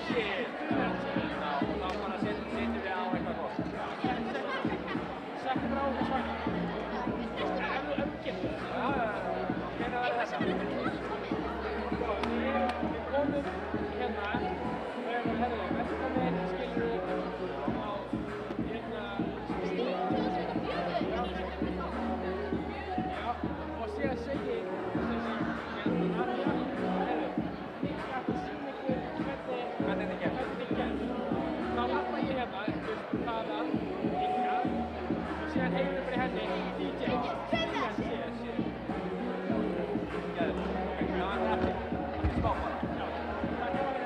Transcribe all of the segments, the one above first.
Shit. Og þá bara setjum við á eitthvað gott. Settum við á eitthvað svart. Ef þú getur það. Hvernig var þessa? Við komum hérna og erum að herða verkefni, skilur á Já, og síðan segi ég Marja, ég skal sýna ykkur hvernig þið gert. Þá labba ég hérna, þaðan, hingað, og síðan heyrum við henni DJ. Yes. Gæður, ok, það var eftir smá bara. Já, það var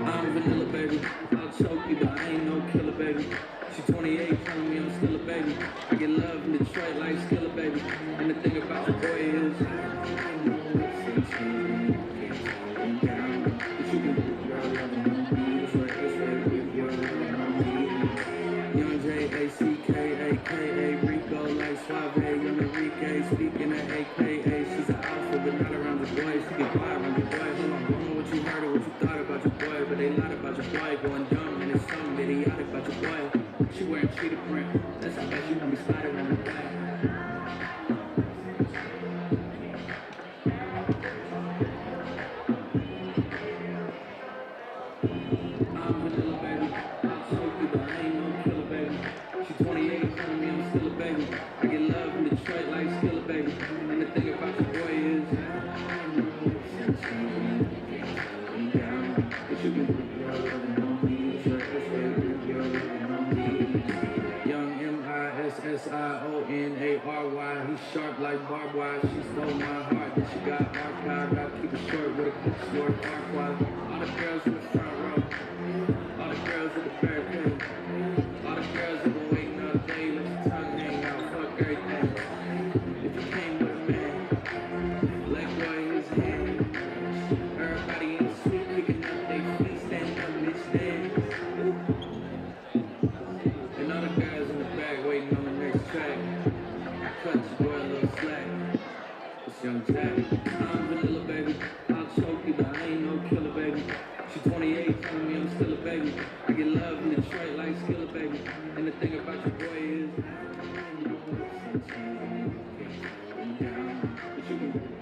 I'm vanilla, baby. I'll choke you, but I ain't no killer, baby. She 28, telling me I'm still a baby. I get love in Detroit like Skilla, baby. And the thing about the boy is, Young J-A-C-K-A-K-A, Rico like Suave, Young Enrique, speaking of AKA. She's an alpha, but not around the boys. She get quiet around the boys. Hold on, don't know what you heard or what you thought about your boy, but they lied about your boy. Going dumb, and it's something idiotic about your boy. She wearing cheetah print, that's how bad you gonna be sliding around the boy. I'm vanilla, baby. I'll choke you, but I ain't no killer, baby. She 28, telling me I'm still a baby. I get love in Detroit like Skilla, baby. And the thing about your boy is, Young M-I-S-S-I-O-N-A-R-Y. He's sharp like barbed wire. She stole my heart, then she got archived. Gotta keep it short with a quick short archive. All the girls in the front row. All the girls in the barricade. All the girls that been waiting all day. Let your tongue hang out. Fuck everything. If you came with a man, let go of his hand. Everybody in the suite picking up their feet, standing up, bitch, dance. And all the guys in the back waiting on the next track. Cut your boy a little slack. It's Young Jack. I'm vanilla, baby. I'll choke you, but I ain't no killer, baby. She 28, telling me I'm still a baby. I get love in Detroit like Skilla, baby. And the thing about your boy is, but you can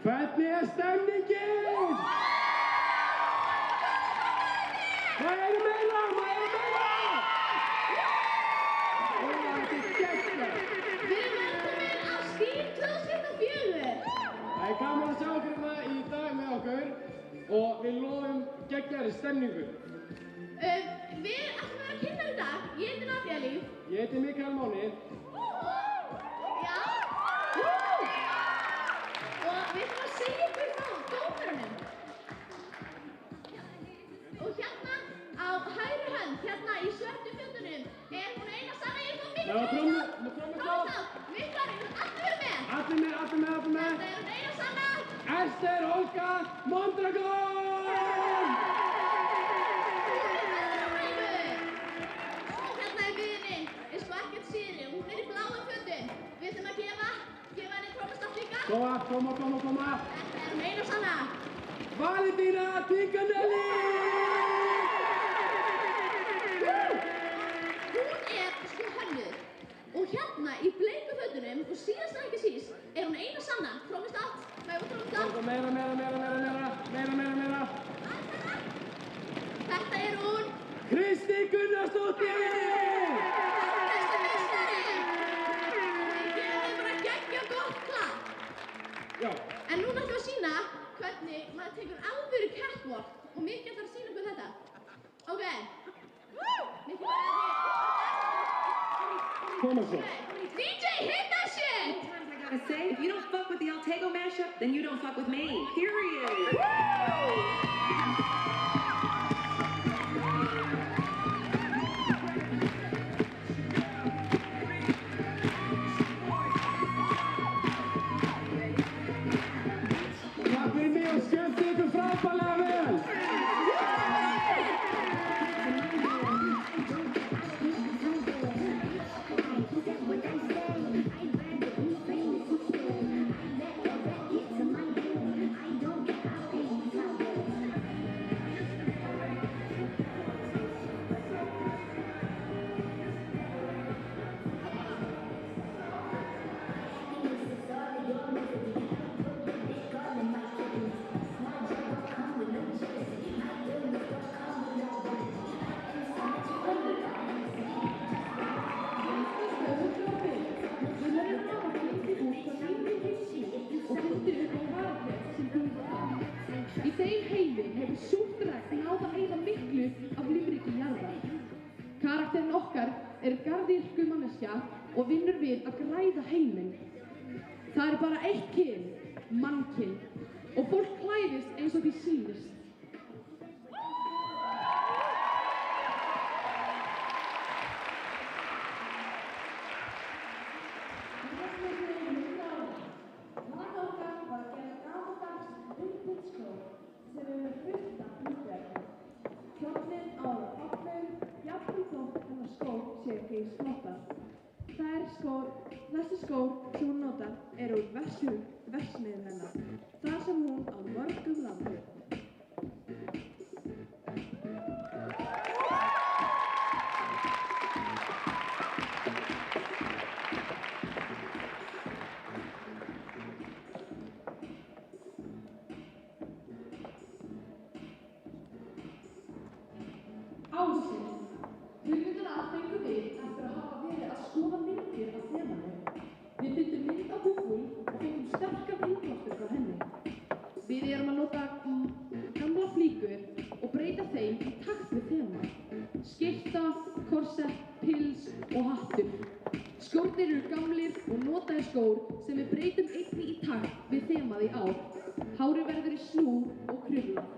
Hvernig stemningin? Hvað meira? Þetta geggjað. Við velkomin á Stíl 2004. Það gaman að sjá ykkur hérna í dag með okkur og við lofum geggjaðri stemningu. Við ætlum að vera kynntar í dag. Ég heiti Nadia Líf. Ég heiti Mikael Máni. Já. Og við ætlum að segja ykkur frá dómurunum. Og hérna á hægri hönd, hérna í svörtu fötunum, hún eina sanna ég kom mikið. Já, trommu klár. Miklar, allir með. Allir með. Þetta er hún eina sanna. Ester Olga Mondragon! Og hérna er viðinn, eins og ekkert síðri. Hún er í bláum fötum. Við ætlum að gefa henni trómastafn líka. Koma. Þetta er hún eina sanna. Valentína Tinganelli! Hún er sko hönnuð. Og hérna í bleiku fötunum, og síðast en ekki síst, er hún eina sanna. Trómastafn. Meira. Þetta er hún. Kristi Gunnarsdóttir! Við gefum bara geggja gott klapp. Já. En núna ætlum við að sýna hvernig maður tekur alvöru catwalk og Mikki ætlar að sýna okkur þetta. Ok. Mikki bara Koma svo. DJ, hit that shit! I gotta say, if you don't fuck with the Altego mashup, then you don't fuck with me. Period. Takk fyrir mig og skemmtu ykkur frábærlega vel. Í þeim heimi hefur súrt regn náð að eyða miklu af lífríki jarðar. Karakterinn okkar er garðyrku manneskja og vinnur við að græða heiminn. Það er bara eitt kyn, mannkyn, og fólk klæðist eins og því sýnist. Þessi skór sem hún notar eru úr verksmiðjum hennar, þar sem hún á mörgum lambum. Ásins. Hugmyndina fengum við eftir að hafa verið að skoða myndir af þemanu. Við fundum mynd af Húfúl og fengum sterkar innblástur frá henni. Við erum að nota gamla flíkur og breyta þeim í takt við þema. Skyrta, korsett, pils og hattur. Skórnir eru gamlir og notaðir skór sem við breytum einnig í takt við þemað í ár. Hárið verður í snúr og krullað.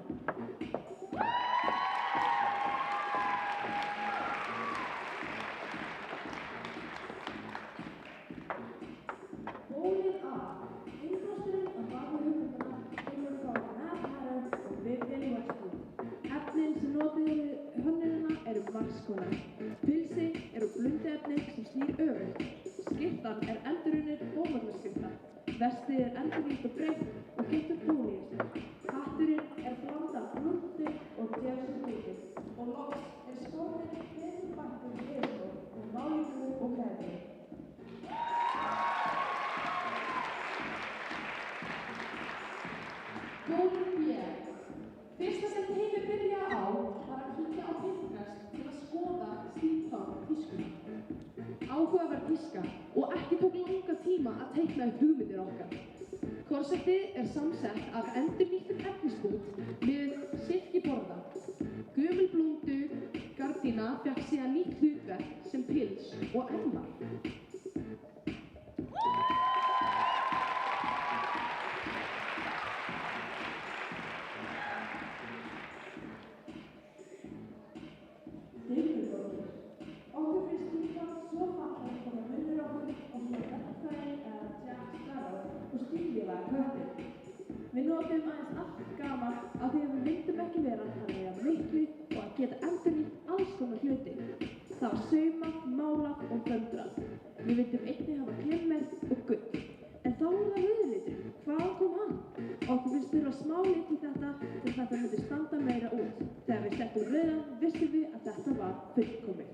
Bólið af. Innblásturinn af baku hugmyndana kemur frá Mad Hatter og Vivian Westwood. Efnin sem notuð eru hönnunina eru margs konar. Pilsi eru blundiefni sem snýr öfugt. Skyrtan er endurunnið bómagnaskyrta. Vestið er endurnýtt og breytt og getur póníist. Hatturinn er blanda af blúndu og djæfsumvíki. Og loks er skórinn betur bættur yfirskór og válingu og klæði. tískuna. Áhugaverð tíska og ekki tók langa tíma að teikna upp hugmyndir okkar. Korsettið er samsett af endurnýttum efnisbút með silkiborða. Gömul blúndu gardína fékk síðan nýtt hlutverk sem pils og ermar. Okkur finnst tímpan svo fallegt að það minnir okkur á svona verkfræðing eða Jack Sparrow og stílvélaga köttinn. Við notum aðeins allt gamalt af því að við myndum ekki vera þannig að miklu og að geta endurnýtt alls konar hluti. Það var saumað, málað og föndrað. Við vildum einnig hafa glimmer og gull. En þá var það rauðlitur. Hvaðan kom hann? Okkur finnst þurfa smá lit í þetta til þetta myndi standa meira út. Þegar við settum rauðan vissum við að þetta var fullkomið.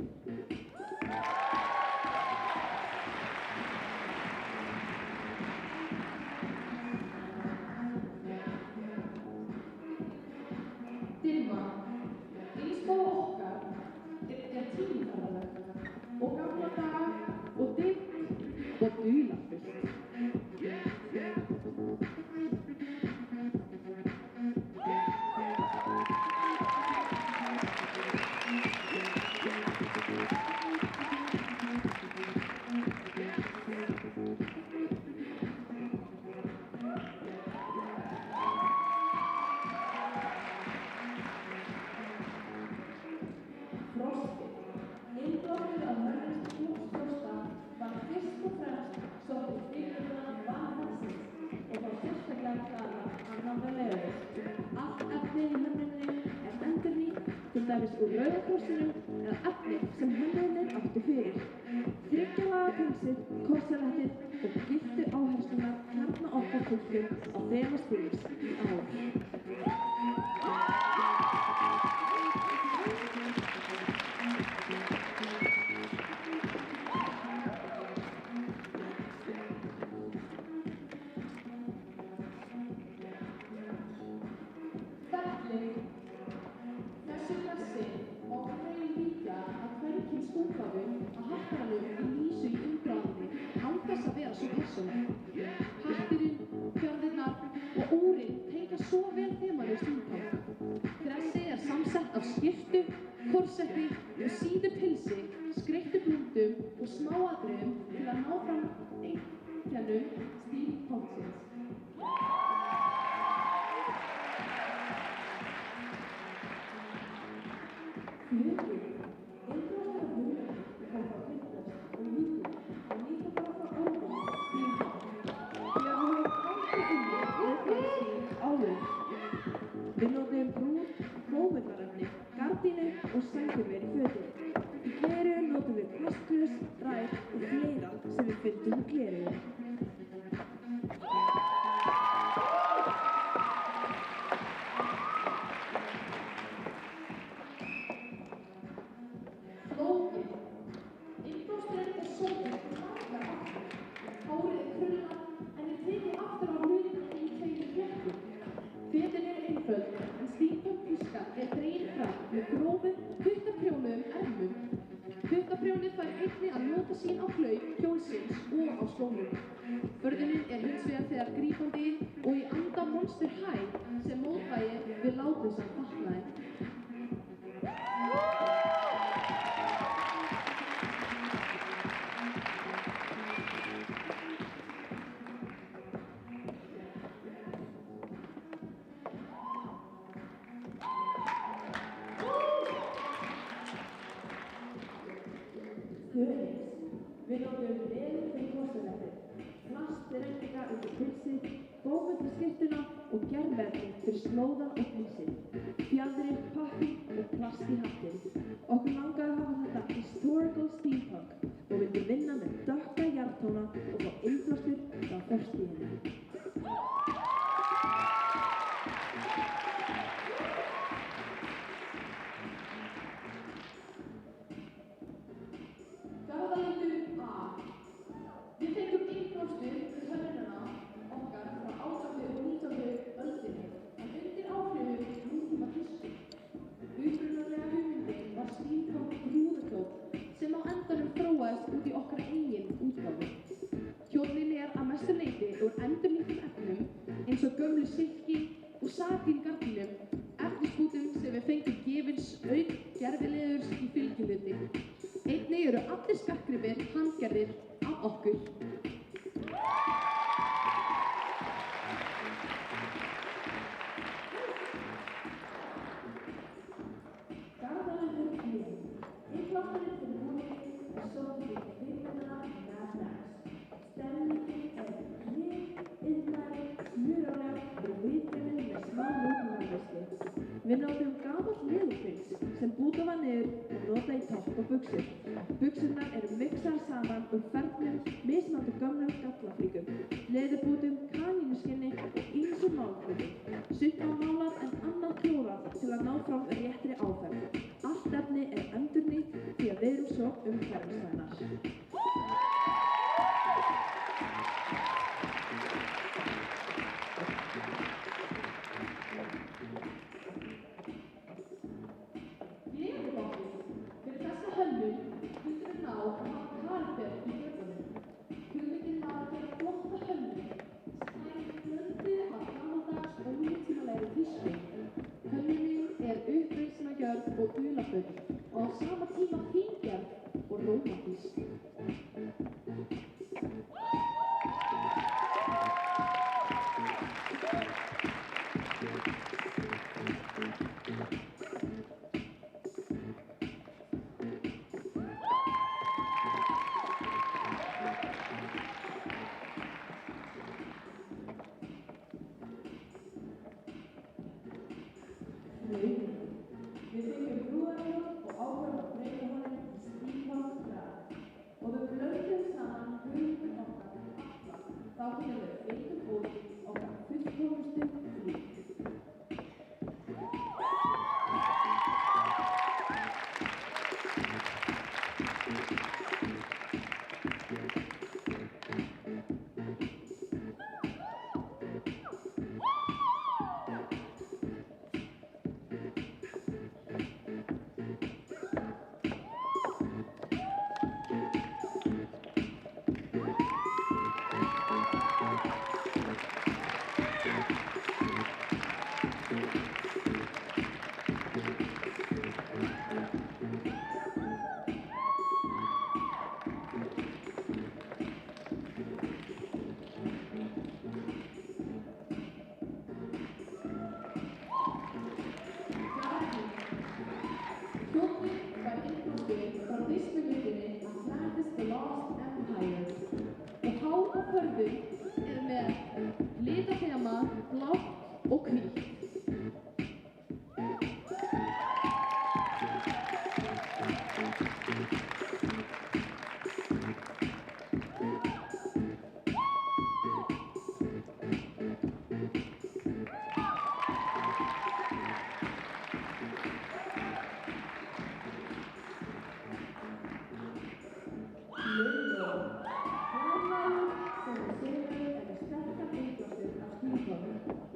Dimma, innspá okkar er tímaferðaleg og gamla daga og dimmt og dularfullt. Innblástur af mönnum Knútsfrosta var fyrst og fremst sótt í fyrirhugaðan vanhæsins og þá sérstaklega talað annáðarlegust. Allt efnið í hönnuninni er endurnýtt, til dæmis úr Rauða krossinum eða efni sem hönnunin átti fyrir. Þriggja-laga pilsið, korsettið og giltu áherslunar kjarna okkar túlkum á þema stíls í ár. Þessi pressi og greið líka að kvenkyns útgáfum að hattaralög í lýsu í umbráðinni án þess að vera svo persónuleg. Hatturinn, fjörðirnar og úrin tengja svo vel þemanu steampunk. Pressi er samsett af skyrtu, korsetti og síðu pilsi, skreyttu blúndum og smáatriðum til að ná fram einkennum steampunksins. Við notum brún, móðugarefni, gardínu og sængurver í fötin. Í gleraugun notum við plastglös, rær og fleira sem við fylltum í gleraugun. Flókið. Innblásturinn er sóttur til margar áttir. Hárið er krullað en er tekið aftur á hlutinni í tveimur fléttum. Fötin eru einföld en steampunk tíska er dregin fram með grófum, puttaprjónuðum ermum. Puttaprjónið fær einnig að njóta sín á hlaup hjólsins og á skónum. Vörðunin er hins vegar þegar grípandi og í anda Monster High sem mótvægi við látlausan fatnaði. Við notum leður fyrir korsettið, plastrenninga undir pilsið, bómull í skyrtuna og gerverði fyrir slóðan og pilsið, fjadrir, pappír og plast í hattinn. Okkur langaði að hafa þetta historical steampunk og vildi vinna með dökka jarðtóna og fá innblástur frá fortíðinni. Garðalitur A. Við fengum innblástur í hönnunina okkar frá 18. og 19. öldinni en undir áhrifum nútíma tísku. Upprunalega hugmyndin var steampunk brúðukjól út í okkar eigin útgáfu. Kjólinn er að mestu leyti úr endurnýttum efnum eins og gömlu silki og satíngardínum, efnisbútum sem við fengum gefins auk gervileðurs í fylgihluti. Einnig eru allir skartgripir handgerðir af okkur. Innblásturinn fyrir búið er svolítið vikuna í næst. Stemningin er hlið, iðnaði, smurálegt og viðbyrðin með smá nútímaveislu. Við notum gamalt leðurpils sem bútað var niður og notað í topp og buxur. Buxurnar eru mixaðar saman úr fernum, mismunandi gömlum gallaflíkum, leðurbútum, kanínuskinni og ýmsum málmhlutum. Sumt var málað en annað klórað til að ná fram réttri áferð. Allt efni er endurnýtt því að við erum svo umhverfisvænar. Gleðibáttur. Fyrir þessa hönnun þurftum við ná að hafa karakter í götunum. Hugmyndin var að gera flotta hönnun, stæð blöndu af gamaldags og nútímalegri tísku. Hönnunin er uppreisnargjörn og dularfull og á sama tíma fíngerð og rómantísk. Við fengum brúðarkjól og ákveðum að breyta honum í stílhátt drag. Og við blöndum saman hugmyndum okkar alla. Þá finnum við fengum út okkar fullkomnustu líf. Kjólinn var innblástur frá Disney-myndinni Atlantis the Lost Empire og hár og förðun er með litaþema blátt og hvítt.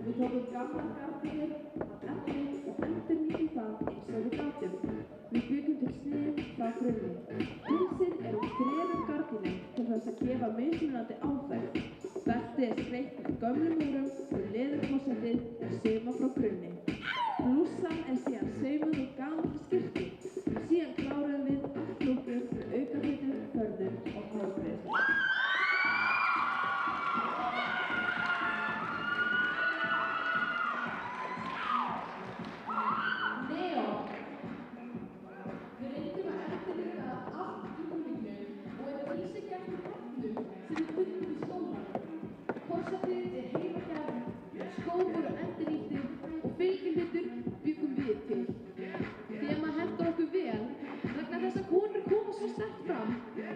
Við tókum gamla gardínur af efni og endurnýttum það eins og við gátum. Við byggum til snið frá grunni. Pilsið er úr þremur gardínum til þess að gefa mismunandi áferð. Beltið er skreytt með gömlum úrum og leðurklósettið er saumað frá grunni. Blússan er síðan saumuð úr gamalli skyrtu. Síðan kláruðum við allt lúkið með aukaflitum, förðum og hárgreiðslu. Þema hentar okkur vel vegna þess að konur koma svo sterkt fram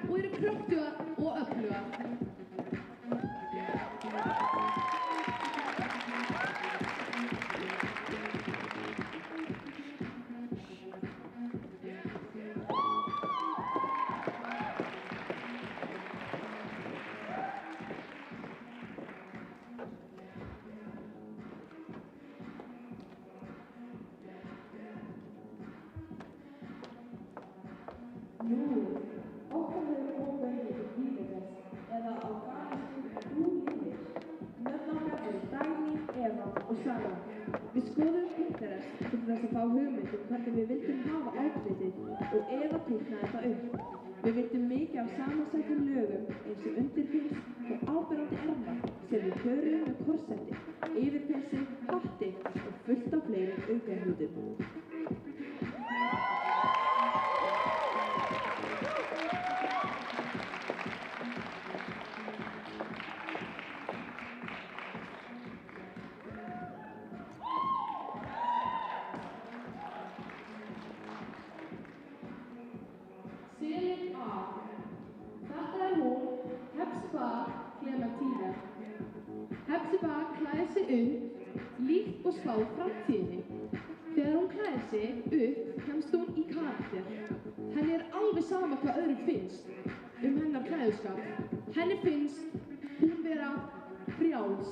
og eru kröftugar og öflugar. skoðum Pinterest til þess að fá hugmynd hvernig við vildum hafa outfitið og Eva teiknaði það upp. Við vildum mikið af samansettum lögum eins og undirpils og áberandi ermar sem við pöruðum með korsetti, yfirpilsi, hatti og fullt af fleiri aukahlutum. Selin A. Þetta hún, Hepzibah Clementina. Hepzibah klæðir sig upp líkt og spá framtíðinni. Þegar hún klæðir sig upp kemst hún í karakter. Henni alveg sama hvað öðrum finnst hennar klæðuskap. Henni finnst hún vera frjáls.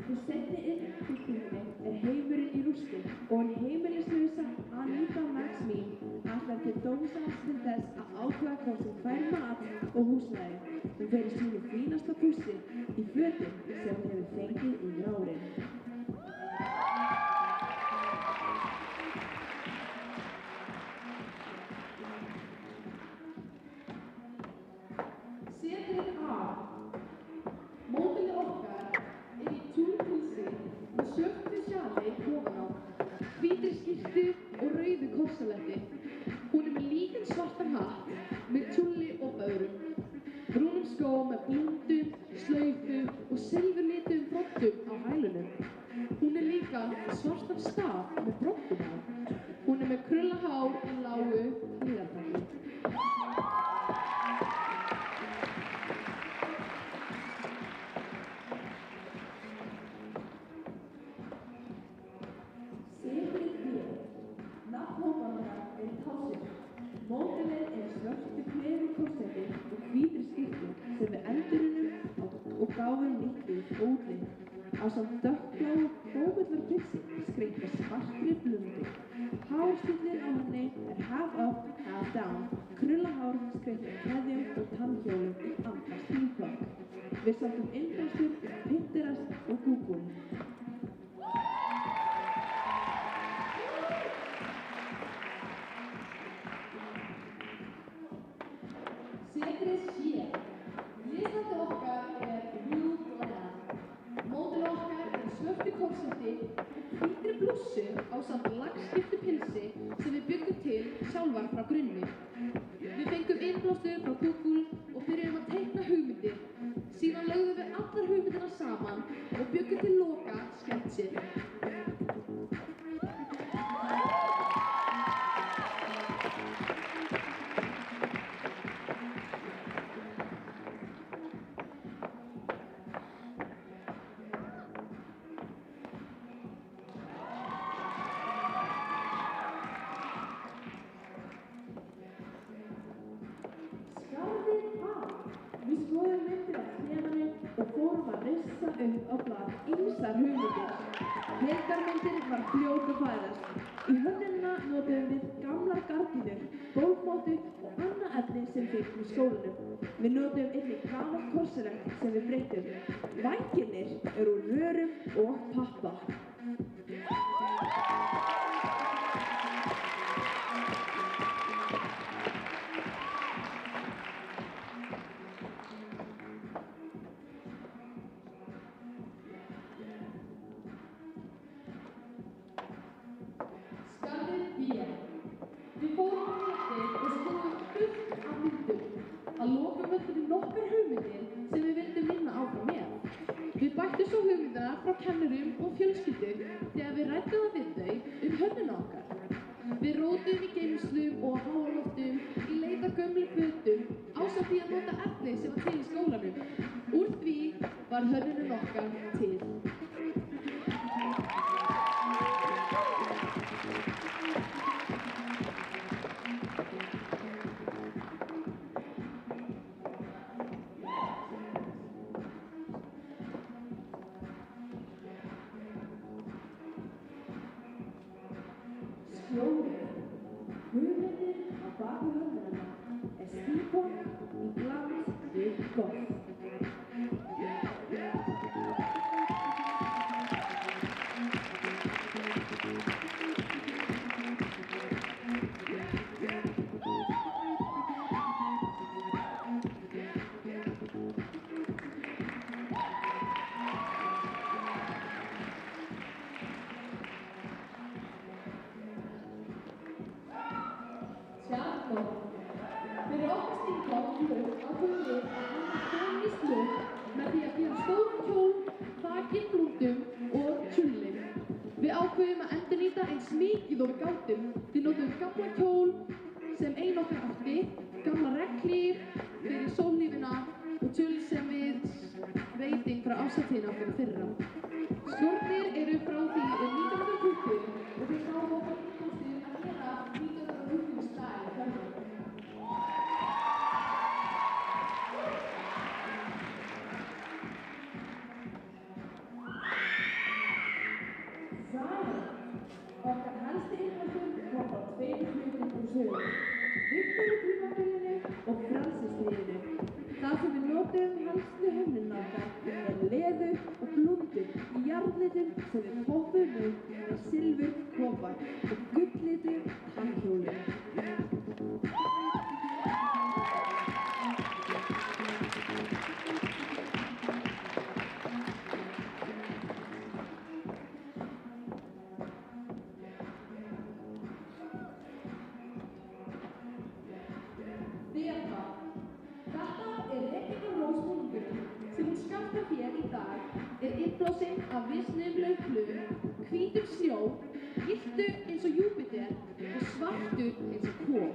Eftir seinni innbyggingunni heimurinn í rústi og heimilislausa Anita Maxine ætlar til dómsals til þess að ákveða hvort hún fær mat og húsnæði. Hún fer í sínu fínasta pússi í fötin sem hún hefur fengið yfir árin. Selin A. Módelið okkar í túnpilsi með svörtu sjali ofan á, hvítri skyrtu og rauðu korsaletti. Hún með líkan svartan hatt með tulli og böðrum, brúnum skóm með blúndum, slaufu og silfurlitum broddum á hælunum. Hún líka svartan staf með broddum á. Hún með krullahár í lágu hlíðartaki. Módelið svörtu klefukorsetti og hvítri skyrtu sem við endurunum og gáfum nýtt við útlit. Ásamt dökkbláu bómullarpilsi skreytt með svartri blundu. Hárstillinn á henni half up, half down. Krullahár skreytt með keðjum og tannhjólum í anda stílplagg. Við sátum innblástur Pinterest og Google. Setrið C. Liðsandi okkar Blue Glam. Módelið okkar svörtu korsetti og hvítri blússu ásamt lagskiptu pilsi sem við byggum til sjálfar frá grunni. Við fengum innblástur frá Google og byrjuðum að teikna hugmyndir. Síðan lögðum við allar hugmyndirna saman og byggum til loka sketsið. Við skoðum myndir af þemanu og fórum að rissa upp á blað ýmsar hugmyndir. Heildarmyndin var fljót að fæðast. Í hönnunina notuðum við gamlar gardínur, gólfmótu og annað efni sem fengum í skólanum. Við notuðum einnig gamalt korselett sem við breyttum. Vængirnir eru úr rörum og pappa. Við fórum á netið og skoðum fullt af myndum. Að lokum völdum við nokkrar hugmyndir sem við vildum vinna áfram með. Við bættum svo hugmyndina frá kennurum og fjölskyldu þegar við ræddum það við þau hönnuna okkar. Við rótuðum í geymslum og háaloftum í leit að gömlum fötum ásamt því að nota efni sem var til í skólanum. Úr því var hönnunin okkar til. hlaup ákveðum við að hanna feminist look með því að gera stóran kjól, þakinn blúndum og kjulli. Við ákveðum að endurnýta eins mikið og við gátum. Við notum gamla kjól sem ein okkar átti, gamla regnhlíf fyrir sólhlífina og kjól sem við veiting frá ásatíðina okkar í fyrra. Skórnir eru frá því 1920 og við náum okkar íkostir að gera 1920 stæl hvernig. Okkar helsti innblástur kom frá tveimur hlutum úr sögunni, Viktoríutímabilinu og frelsisstríðinu. Það sem við notum helstu hönnunina okkar leður og blúndur í jarðlitum sem við poppum með silfur, kopar og gulllitu tannhjóli. Innblásinn af visnum laufblöðum, hvítum snjó, gylltur eins og Júpíter og svartur eins og kol.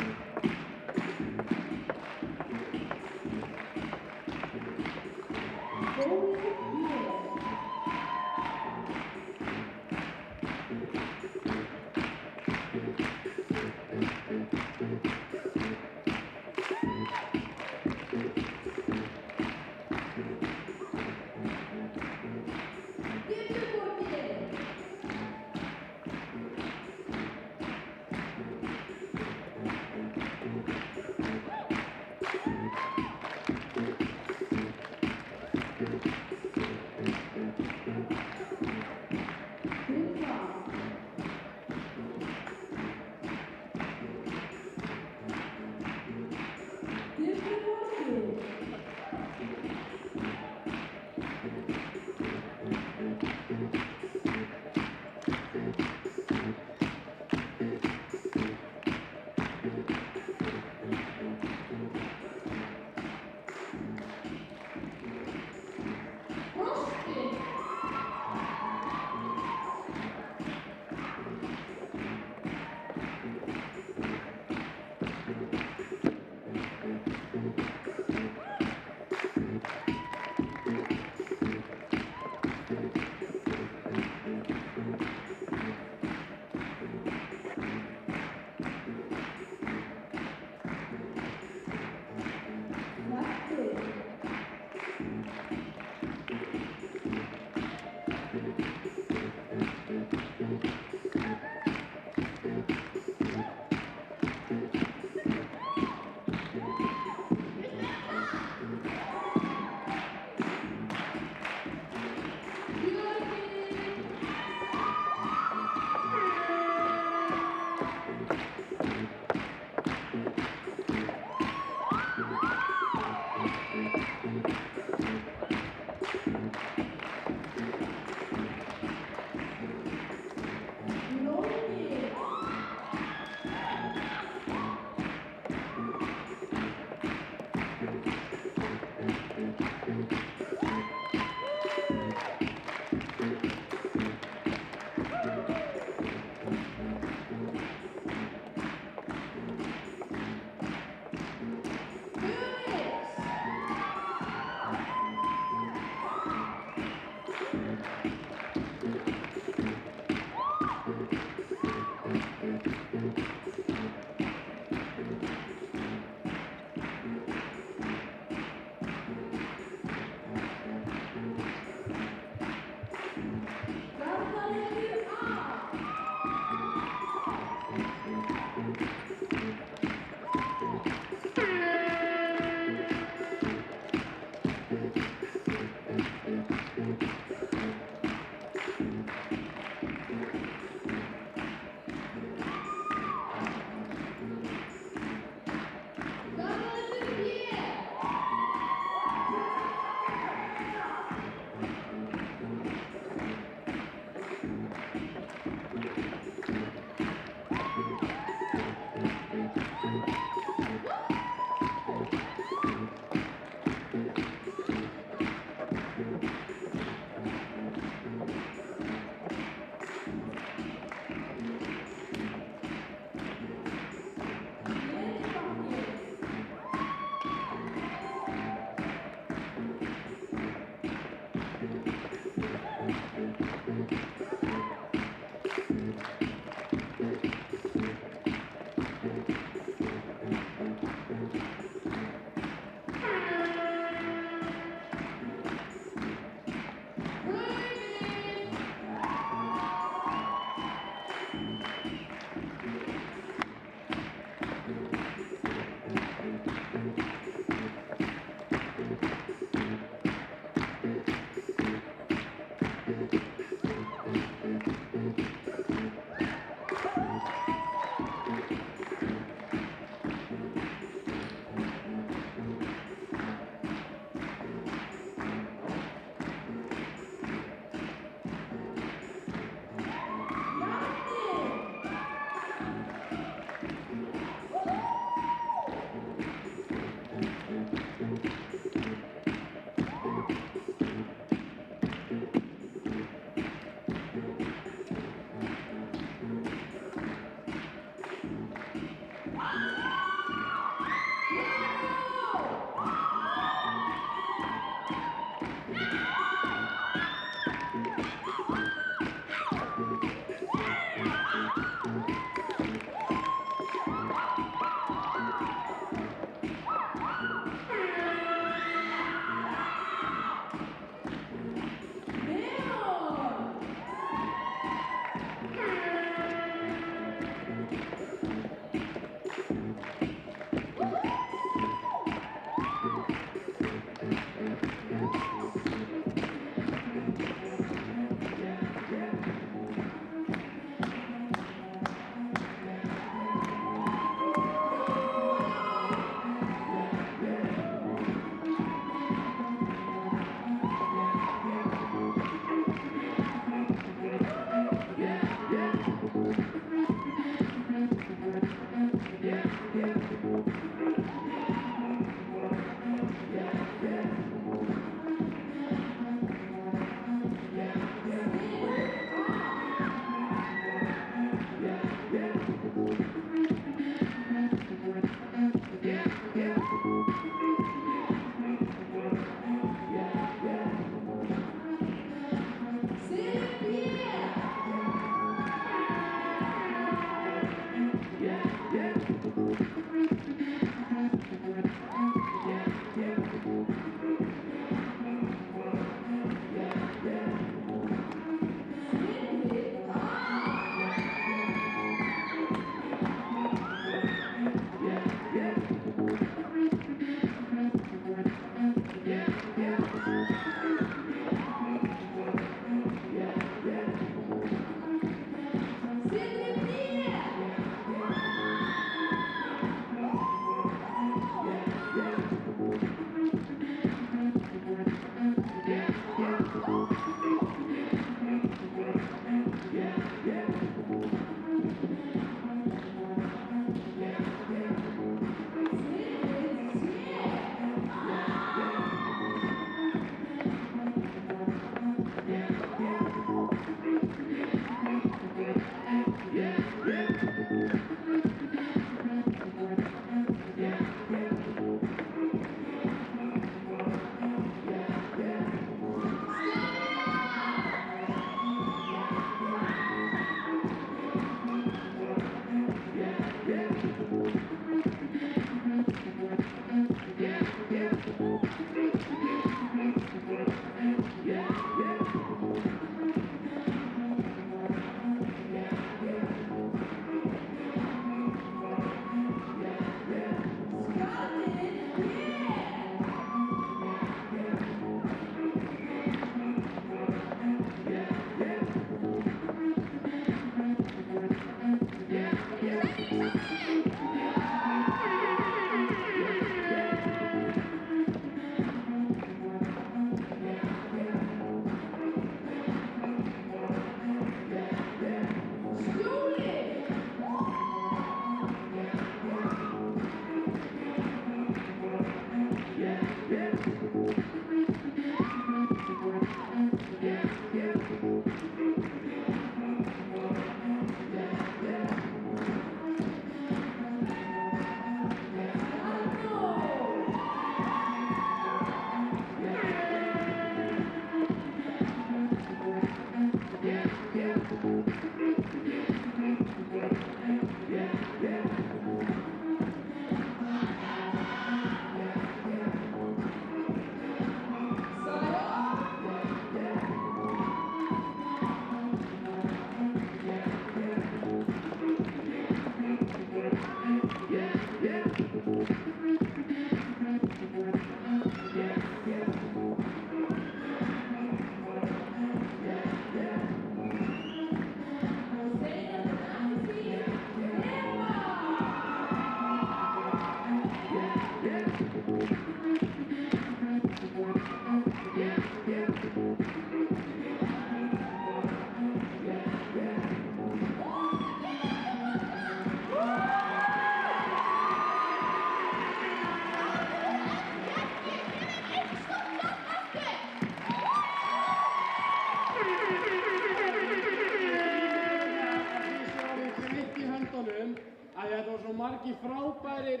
frábærir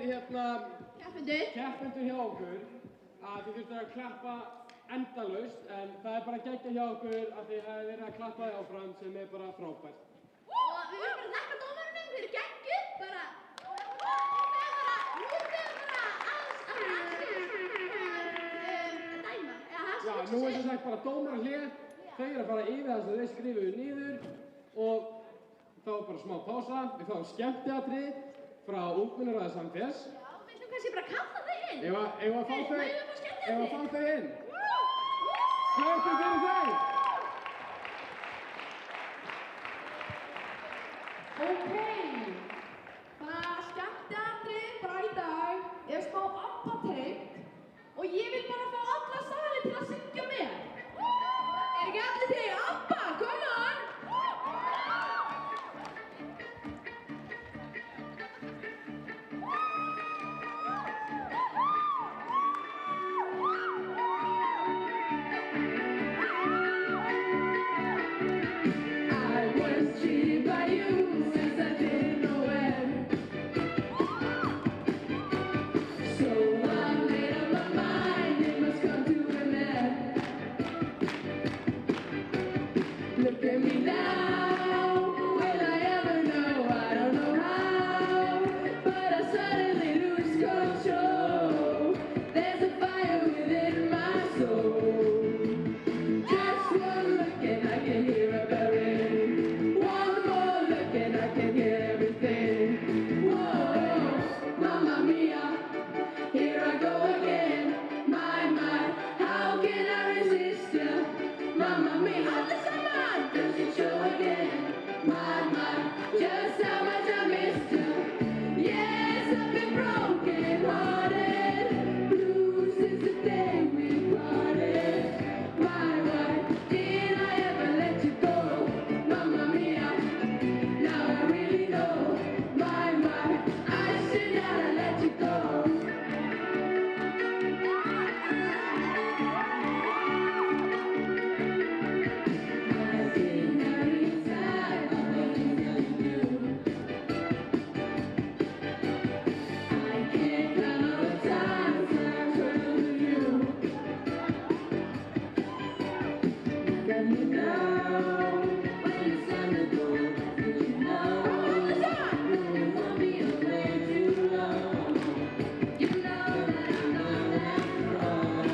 Keppendur. keppendur hjá okkur að þið þurftu að klappa endalaust en það er bara geggjað hjá okkur að þið hefði verið að klappa þig áfram sem er bara frábært. Og við viljum bara þakka dómarunum fyrir geggjuð, bara, nú er bara aðeins að dæma, Já, nú er sem sagt bara dómar hlið, þau eru að fara yfir það sem þau skrifuðu niður og þá er bara smá pása, við fáum skemmtiatrið frá ungmennaráði Samfés. Já, við ætlum kannski bara að kalla þau inn. Eigum að fá þau inn? Klöppum fyrir þau! Ókei, það skemmtiatriði bara í dag er smá ABBA-tengt og ég vil bara fá alla salin til að syngja með. Er ekki allir til ABBA? Come on! I was cheated by you since I didn't know when. So I made up my mind, it must come to an end. Look at me now, will I ever know? I don't know how, but I suddenly lose control. There's a fire within my soul. Just one look and I can hear a bell ring. One more look and I can hear everything. Whoa, mamma mia, here I go again. My, how can I resist ya? Mamma mia, someone does it show again? My, just how much I missed ya. Yes, I've been broken hearted, blue since the day we parted. Why did I ever let you go? Mamma mia, now I really know. My, I should not have let you go. I've been down inside, all the things that you do. I can't count all the times that I've turned to you. Got me now, when it's time to go, did you know? No, you won't be away too long. You know that I'm not that wrong.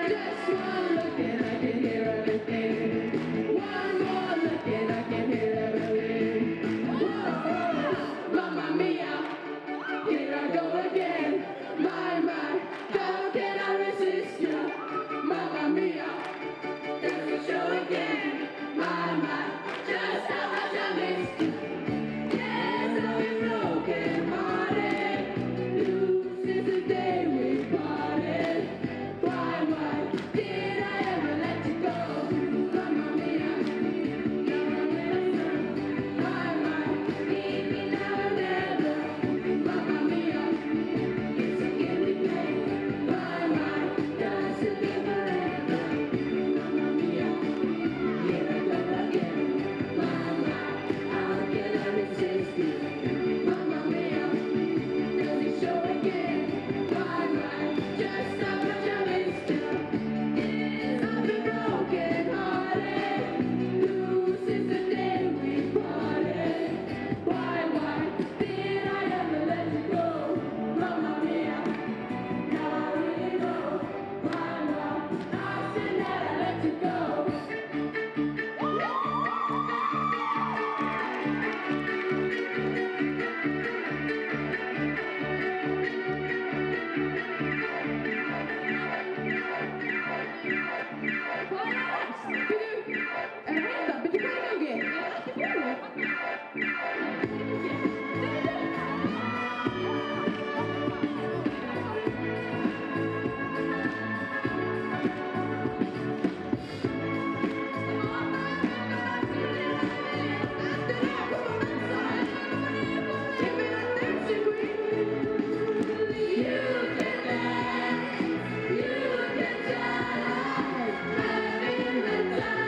Just one look and I can hear everything. One more look and I can hear everything. Whoa, mamma mia, here I go again. My, how can I resist you? Mamma mia, does it show again? My, just how much I missed you. Yes, I've been broken hearted, blue since the day we parted. Why did I ever let you go? Mamma mia, now I'm innocent. My, need me now or never. Mamma mia, it's a guilty pain. My, does it be forever? Mamma mia, here I go again. My, how can I resist you? Mamma mia, does it show again? My, just how much I missed you. Yes, I've been broken hearted, blue since the day we parted. Why did I ever let you go? Mamma mia, now I really know. Why I should never let you go. You can die, having the time.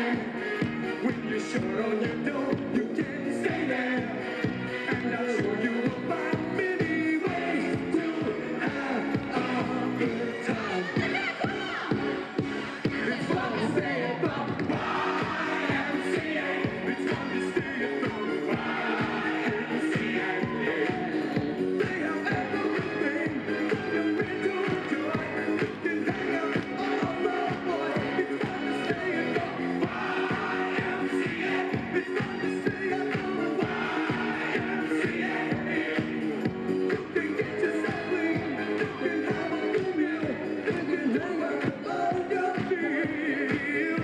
man. When you're short on your dough, you can't stay there. And I'll show you about many ways to have a good time. It's fun to stay at the YMCA. It's fun to stay at the YMCA. They have everything that you're meant to enjoy. You can hang out with all the boys. It's fun to stay at the YMCA. It's fun to stay at the YMCA. You can get yourself clean. You can have a good meal. You can hang out with all your feel.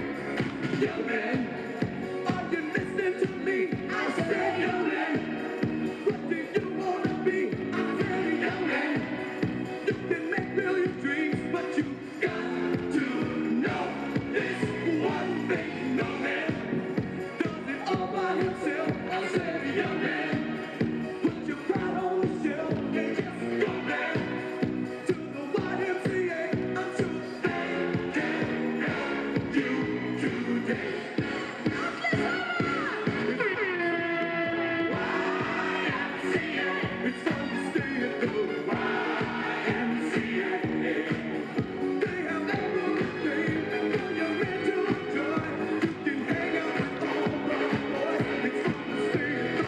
Young man, are you listening to me? I said, young man, what do you wanna be? I said, young man, you can make million dreams, but you got to know this one thing. No man does it all by himself. I said, young man, put your pride on the shelf and just go back to the YMCA. I'm sure they can help you today. YMCA. It's fun to stay at the YMCA. They have everything that you're meant to enjoy. You can hang out with all the boys. It's fun to stay at the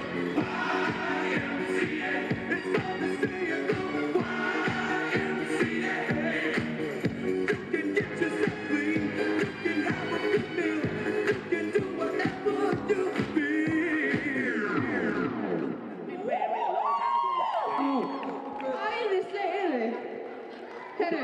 YMCA. It's fun to stay at the YMCA. You can get yourself clean. You can have a good meal. You can do whatever you feel. Æðisleg eru þið. Herru,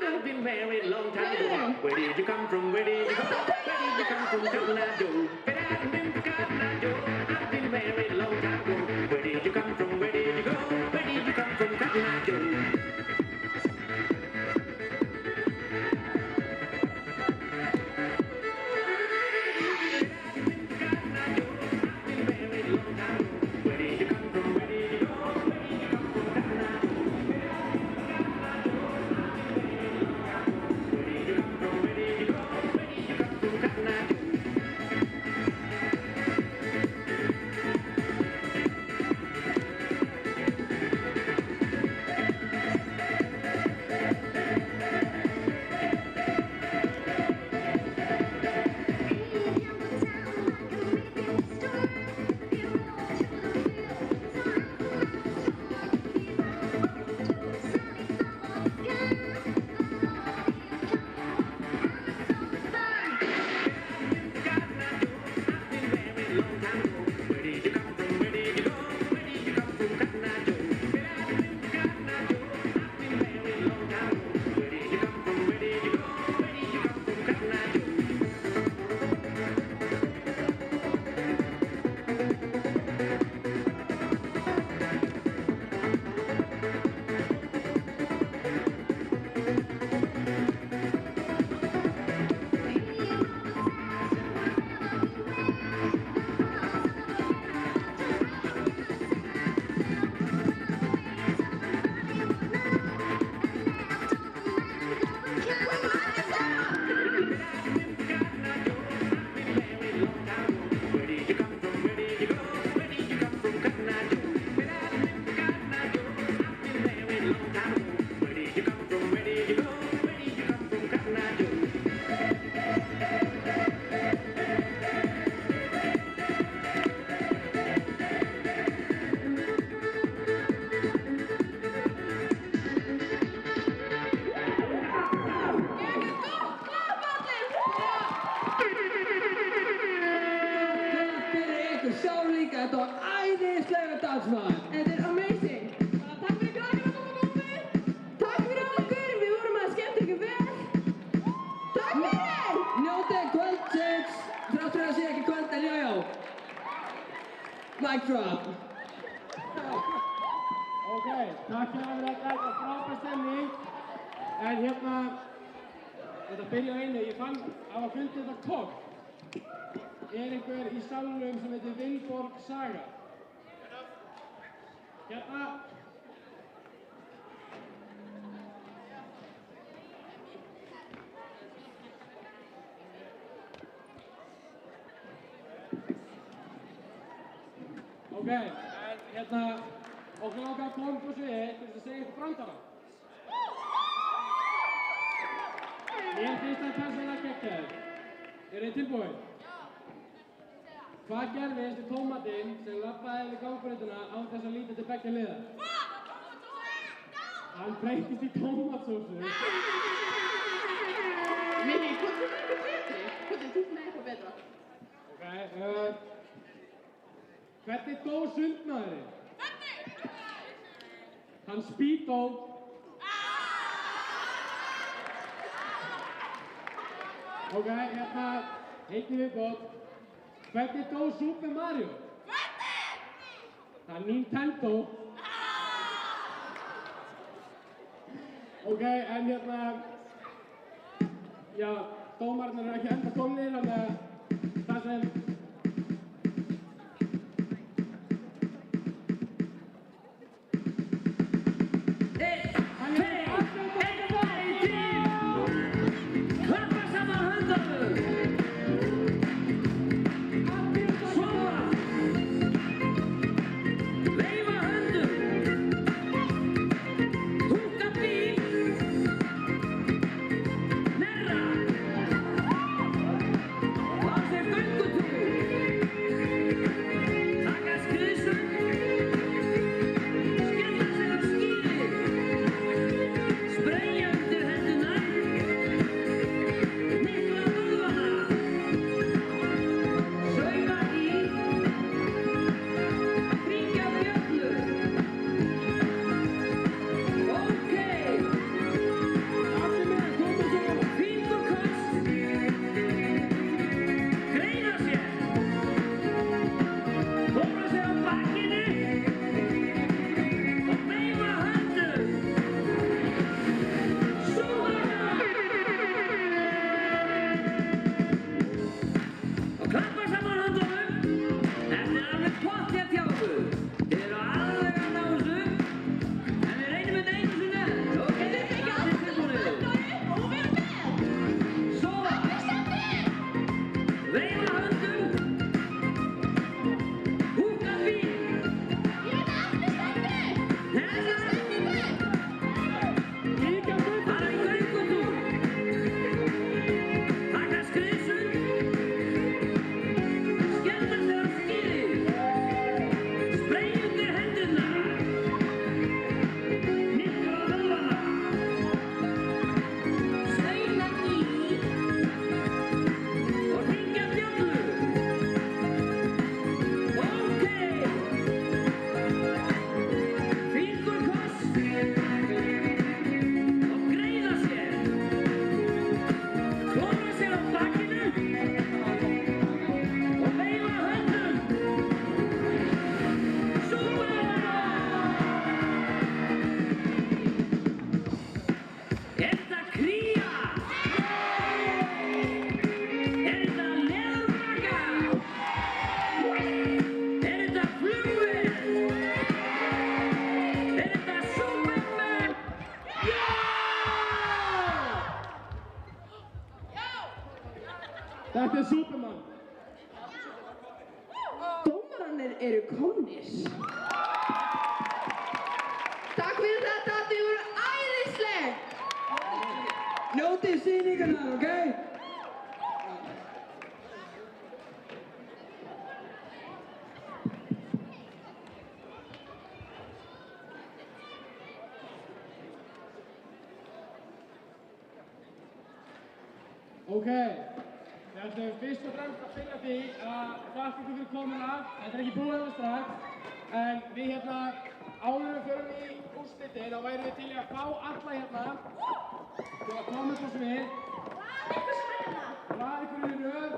I've been married a long time ago. Where did you come from? Where did you go? Where did you come from, Cotton Eye Joe? I've been married a long time ago. Where did you come from? Where did you go? Where did you come from, Cotton Eye Joe? Þetta var æðislega dansmaður. Þetta er amazing. Bara takk fyrir krakkar að koma komið. Takk fyrir okkur, við vorum að skemmta ykkur vel. Takk fyrir! Njótið kvöldsins, þrátt fyrir að sé ekki kvöld, en já. Mic drop. Ok, takk fyrir þetta, þetta er frábær stemning. En hérna, þetta byrja á einu, ég fann að hafa fundið þetta kort. Er einhver í salnum sem heitir Vilborg Saga? Hérna. Ok, en okkur langar að koma upp á sviði til þess að segja ykkur brandara. Mér finnst það persónulega geggjaður. Eru þið tilbúin? Hvað gerðist við tómatinn sem labbaði yfir gangbrautuna án þess að líta til beggja hliða? Hann breytist í tómatsósu. Minni, hvað er eitthvað betri? Hvað er þú með eitthvað betra? Ok, hvernig dó sundmaðurinn? Hann Speedo. Ok, heitin viðbót. Hvernig dó Super Mario? Það er Nintendo. Ok, en já, dómarnir eru ekki enda komnir, þannig að það sem Þetta er Superman. Dómararnir eru komnir. Takk fyrir þetta, þið voru æðisleg. Njótið sýningarnar, ok? Ok, við ætlum fyrst og fremst að byrja því að þakka ykkur fyrir komuna. Þetta er ekki búið það strax, en við áður við förum í úrslitin, þá værum við til í að fá alla til að koma upp á svið. Hvað ykkur sem er hérna? Hlaða ykkur í röð.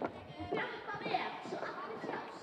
Og þjappa vel, svo allir sjást.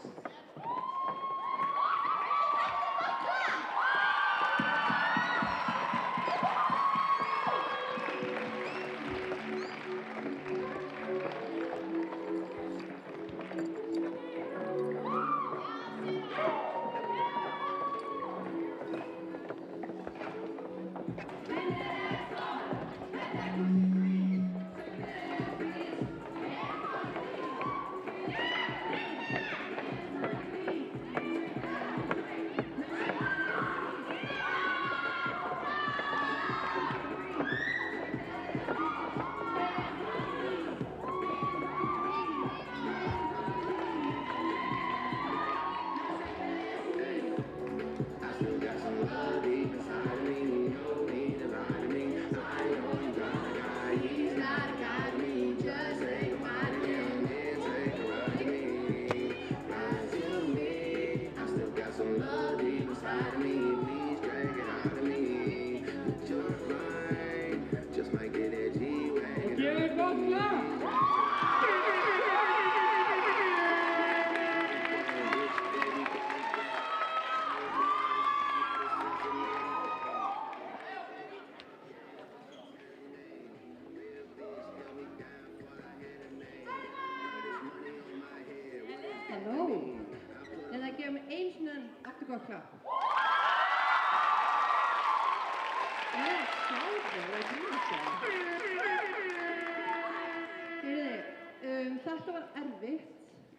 Halló. Eða gefa mig einu svona afturgóð klapp. Þetta var erfitt,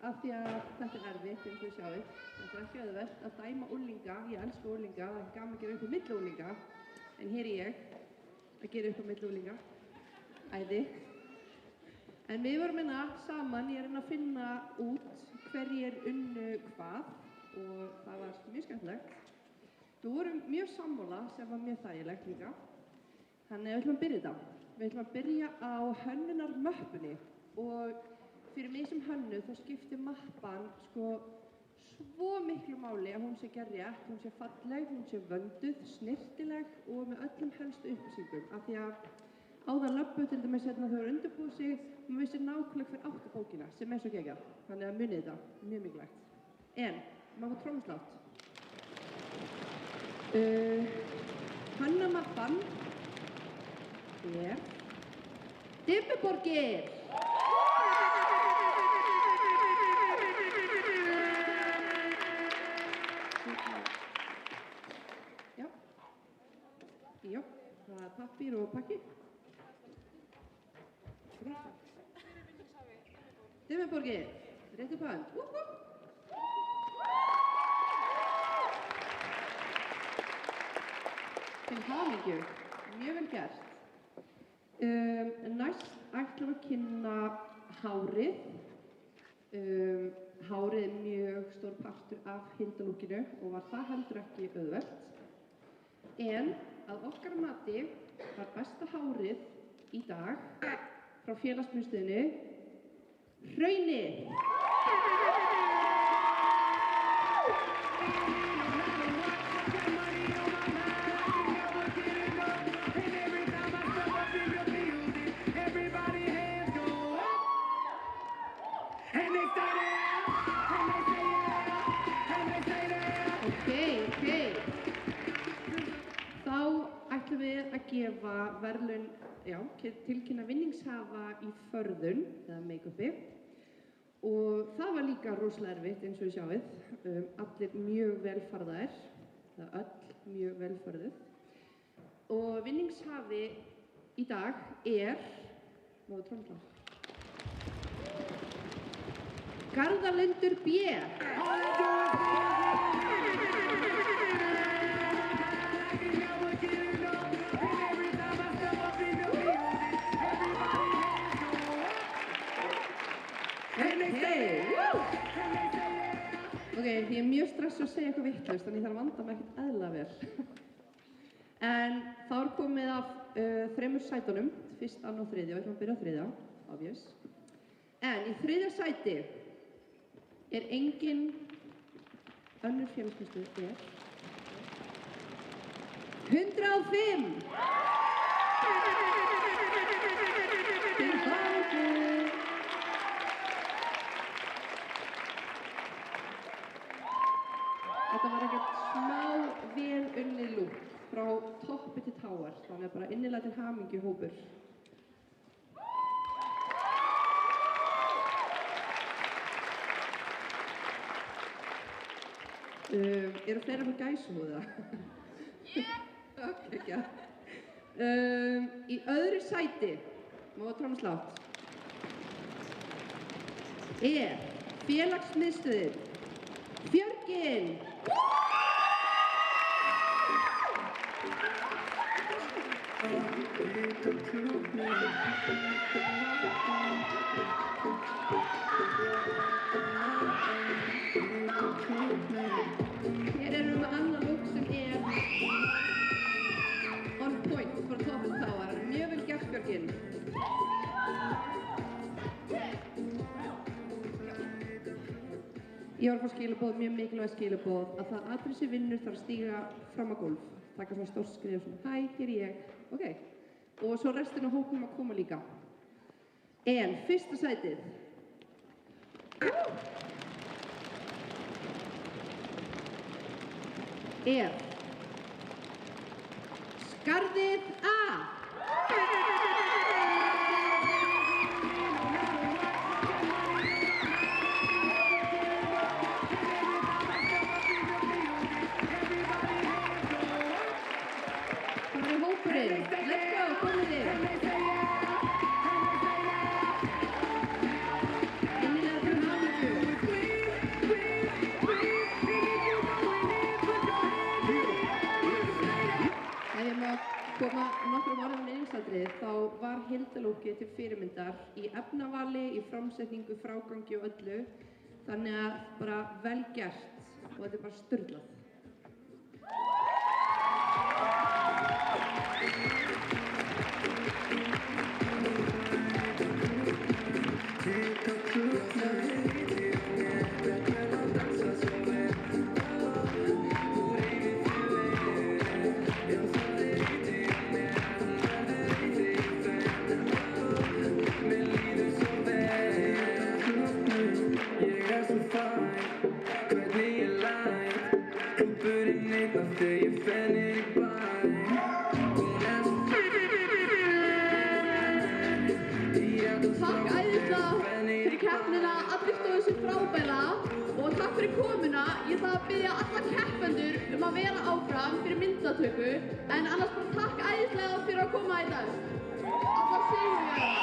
af því að þetta er erfitt, eins og þið sjáið. Þetta er ekki auðvelt að dæma unglinga, ég elska unglinga, það er gaman að gera upp á milli unglinga. En hér er ég að gera upp á milli unglinga. Æði. En við vorum hérna saman, ég er að finna út hverjir unnu hvað og það var mjög skemmtilegt. Við vorum mjög sammála sem var mjög þægilegt líka. Þannig við ætlum að byrja þetta. Við ætlum að byrja á hönnunarmöppunni og fyrir mig sem hönnuð þá skiptir mappan svo miklu máli að hún sé gerð rétt, hún sé falleg, hún sé vönduð, snyrtileg og með öllum helstu upplýsingum. Af því að áðan löbbu til dæmis hérna þau voru undirbúið sig og maður vissi nákvæmlega hver átti bókina sem er svo geggjað. Þannig að munið þetta, mjög mikilvægt. En, maður fór trommuslátt. Hönnunarmappan er Dimmuborgir! Já, það er pappír og pakki. Dimmuborgir, rétt upp hönd. Til hamingju, mjög vel gert. Næst ætlum við að kynna hárið. Hárið er mjög stór partur af hindalúkinu og var það heldur ekki auðvelt. En að okkar mati var besta hárið í dag frá félagsmiðstöðinni Hraunið. Við að gefa verðlaun, tilkynna vinningshafa í förðun, eða make-upi. Og það var líka rosalega erfitt eins og við sjáum. Allir mjög velfarðaðir, eða öll mjög velfarðuð. Og vinningshafi í dag er, náðu tromsla, Garðalundur B. Ok, ég er mjög stressuð að segja eitthvað vitlaust, þannig þarf að vanda mig ekkert eðlilega vel. En þá er komið af þremur sætunum, fyrst, annan og þriðja, og við ætlum að byrja á þriðja, obvious. En í þriðja sæti er engin önnur félagsmiðstöð, er 105! Til hamingju! Þetta var ekkert smá vel unnið lúk frá toppi til táar, þannig að bara innilega til hamingju hópur. Eru fleira með gæsahúða? Ok, ekki. Í öðru sæti, má trommuslátt, er félagsmiðstöðin Björgin! Hér erum við með annan lúk sem er on point for top and power. Mjög vel gert, Björgin. Ég var að fá skilaboð, mjög mikilvæg skilaboð, að það atriði sem vinnur þarf að stíga fram á gólf. Taka svona stórt skrif svona, hæ, hér er ég, ok. Og svo restin af hópnum að koma líka. En fyrsta sætið. Er Skarðið A. fyrirmyndar í efnavali, í framsetningu, frágangi og öllu. Þannig að bara vel gert og þetta bara sturlað. Takk æðislega fyrir keppnina, allir stóðu sig frábærlega og takk fyrir komuna. Ég ætla að biðja alla keppendur að vera áfram fyrir myndatöku en annars bara takk æðislega fyrir að koma í dag. Allar sigurvegara.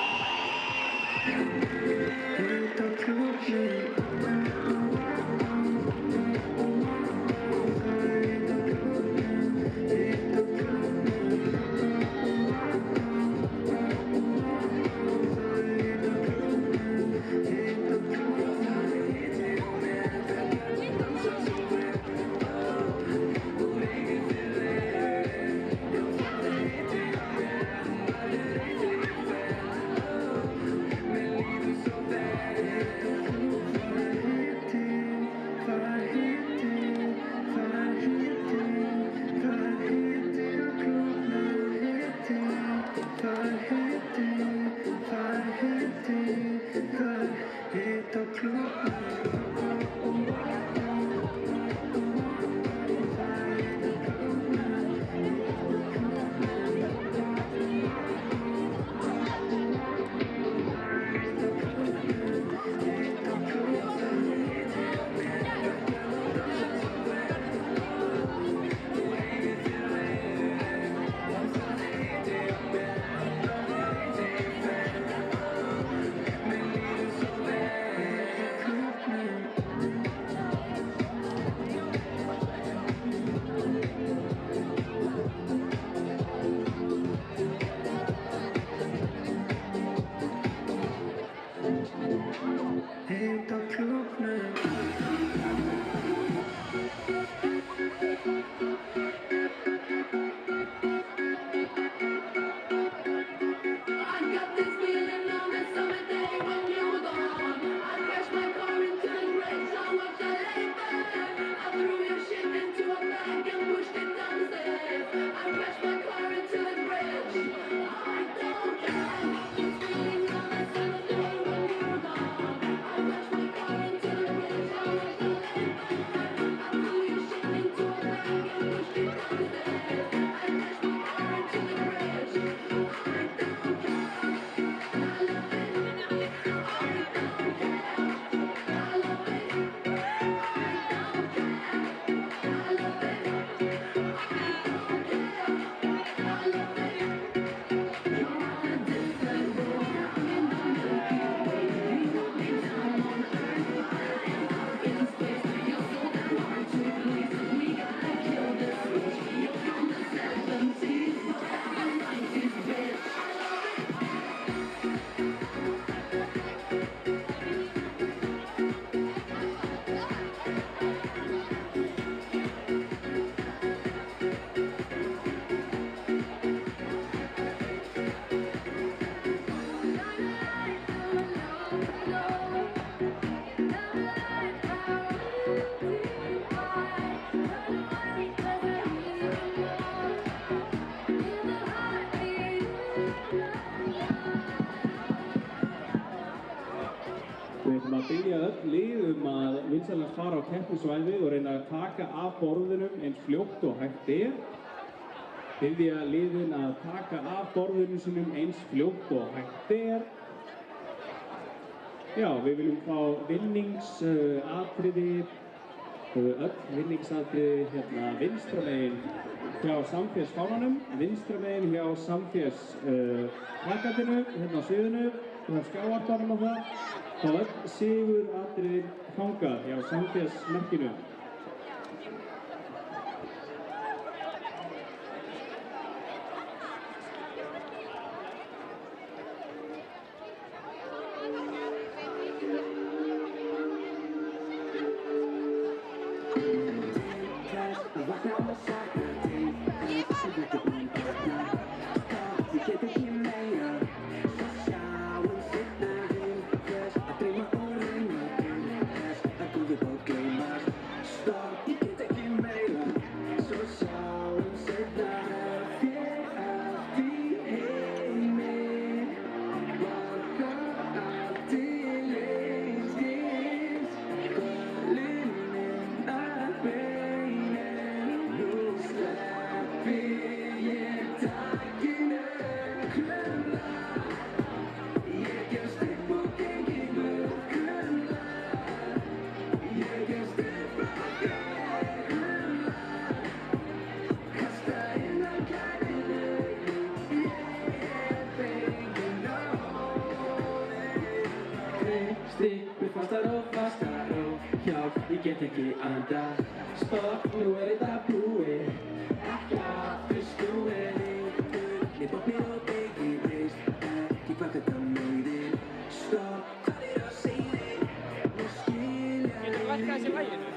Við ætlum að biðja öll lið að vinsamlegast fara á keppnisvæðið og reyna að taka af borðunum eins fljótt og hægt er. Biðja liðin að taka af borðunum sínum eins fljótt og hægt er. Já, við viljum fá vinningsatriði, öll vinningsatriði hérna vinstra megin hjá samfélagsfánanum, vinstra megin hjá samfélagsplakatinu, hérna á sviðinu, hjá skjávarpanum og það. Þá öll siguratriðin þangað hjá samfélagsmerkinu. Fastar og hjálp, ég get ekki andað. Stopp, nú þetta búið, ekki aftur snúið. Mér bóknir og beigirist, ekki hvað þetta meiðir. Stopp, hvað að segja þig? Nú skilja Getur þú lækkað þessi læginu?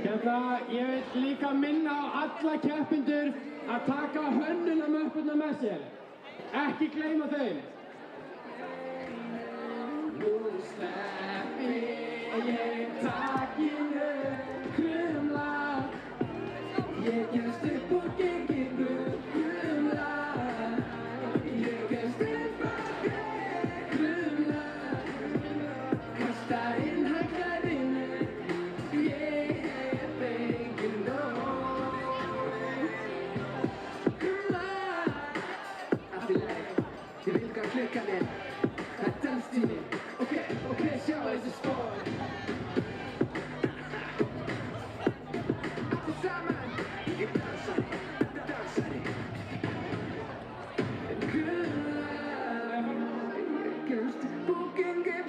Hérna, ég vil líka minna á alla keppendur að taka hönnunarmöppurnar með sér. Ekki gleyma þeim. Nú sleppi ég takinu krumla. Ég gefst upp og gengir krumla. Ég gefst upp og gengir krumla. Kasta inn handklæðinu. Ég hef fengið nóg. Krumla. Allt í lagi, ég veit hvað klukkan er. Það er danstími. Ok, sjá þessi spór. Allir saman. Ég dansari. Krumla. Ég gefst upp og gengir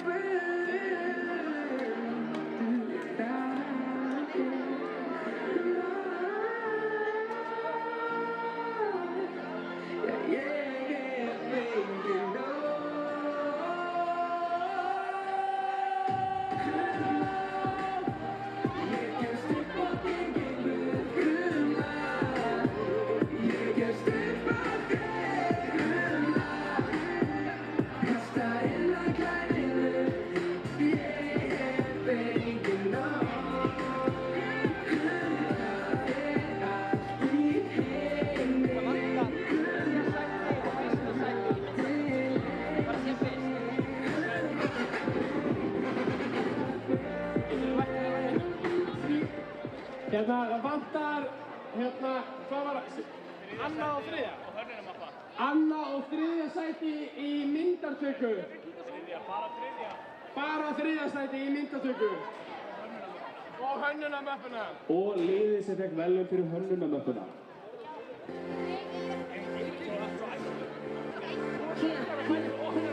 Hérna, það vantar, hérna, hvað var það? Anna og þriðja og hönnunarmappa. Anna og þriðja sæti í myndatöku. Bara þriðja. Bara þriðja sæti í myndatöku. Og hönnunarmöppuna. Og liðið sem fekk verðlaun fyrir hönnunarmöppuna. Kia,